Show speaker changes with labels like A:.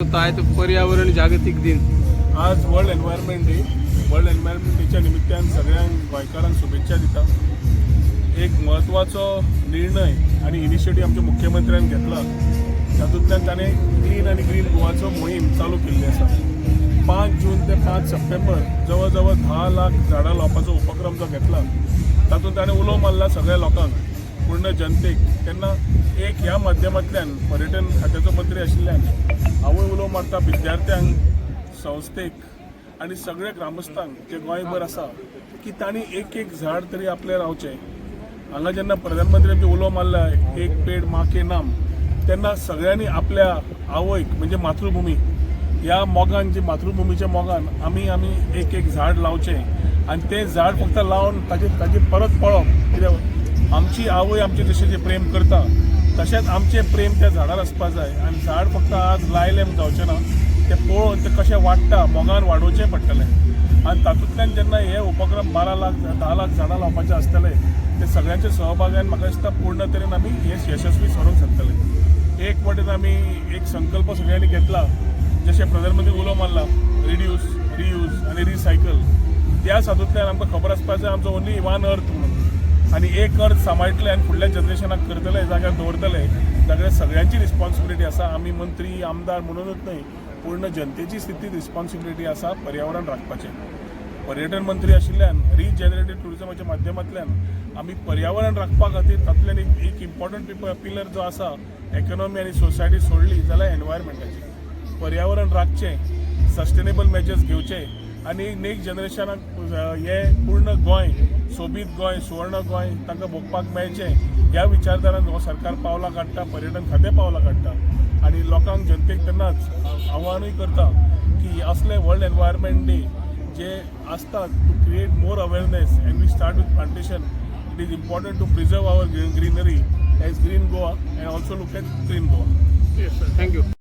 A: होत आहे तो पर्यावरण जागतिक दिन.
B: आज world environment day. World environment डेच्या निमित्तान सगळ्यांक गोंयकारांक शुभेच्छा दिता. एक म्हत्वाचो निर्णय आणि इनिशिएटीव आमच्या मुख्यमंत्र्यान घेतला. तातूंतल्यान ताणें क्लीन आनी ग्रीन गोवाचो मोहीम चालू केल्ली आसा. 5 जून ते 5 सप्टेंबर जवळ जवळ 10 लाख झाडां लावपाचो उपक्रम जो घेतला. तातूंत ताणें उलो मारला सगळ्या लोकांक, पूर्ण जनतेक. तेन्ना एक ह्या माध्यमांतल्यान पर्यटन खात्याचो मंत्री आशिल्ल्यान हांवूय उलो मारता विद्यार्थ्यांक, संस्थेक आनी सगळ्या ग्रामस्थांक जे गोंयभर आसा की तांणी एक झाड तरी आपले रावचें. हांगा जेन्ना प्रधानमंत्र्यांचे उलो मारला एक पेड माँ के नाम, तेन्ना सगळ्यांनी आपल्या आवयक म्हणजे मातृभूमी ह्या मोगान जी मातृभूमीच्या मोगान आमी एक झाड लावचें आनी तें झाड फक्त लावन ताजी परत पळोवप. कित्याक आमची आवय आमचे जशें जे प्रेम करता तशेंच आमचें प्रेम त्या झाडार आसपाक जाय. आनी झाड फक्त आज लायलें जावचें ना, तें पळोवन तें कशें वाडटा मोगान वाडोवचें पडटलें. आनी तातूंतल्यान जेन्ना हे उपक्रम 10 लाख झाडां लावपाचें आसतले ते सगळ्यांच्या सहभागान म्हाका दिसता पूर्ण तरेन आमी हे यशस्वी करूंक शकतले. एक वटेन आमी एक संकल्प सगळ्यांनी घेतला, जशें प्रधानमंत्री उलो मारला रिड्यूस, रियूज आनी रिसायकल. त्या हातूंतल्यान आमकां खबर आसपाक जाय आमचो ओन्ली वन अर्थ म्हणून, आनी एक अर्थ सांबाळटले आनी फुडल्या जनरेशनाक करतले, जाग्यार दवरतले. जाल्यार सगळ्यांची रिस्पॉन्सिबिलिटी आसा. आमी मंत्री आमदार म्हणूनच न्हय, पूर्ण जनतेची स्थिती रिस्पॉन्सिबिलिटी आसा पर्यावरण राखपाचें. पर्यटन मंत्री आशिल्ल्यान रिजनरेटेड टुरिजमाच्या माध्यमांतल्यान आमी पर्यावरण राखपा खातीर तातूंतल्यान एक इम्पॉर्टंट पिलर जो आसा इकॉनॉमी आनी सोसायटी सोडली जाल्यार एनवायरमेंटाची. पर्यावरण राखचें, सस्टेनेबल मेजर्स घेवचे आनी नेक्स्ट जनरेशनाक हे पूर्ण गोंय सोबीत गोंय, सुवर्ण गोंय तांकां भोगपाक मेळचें ह्या विचारधारान हो सरकार पावलां काडटा, पर्यटन खातें पावलां काडटा. आनी लोकांक जनतेक तेन्नाच आव्हानूय करता की असले वर्ल्ड एनवायरमेंट डे जे आसतात to create more awareness and we start with plantation. It is important to preserve our greenery as green Goa and also look at clean Goa.
A: Yes, sir. Thank you.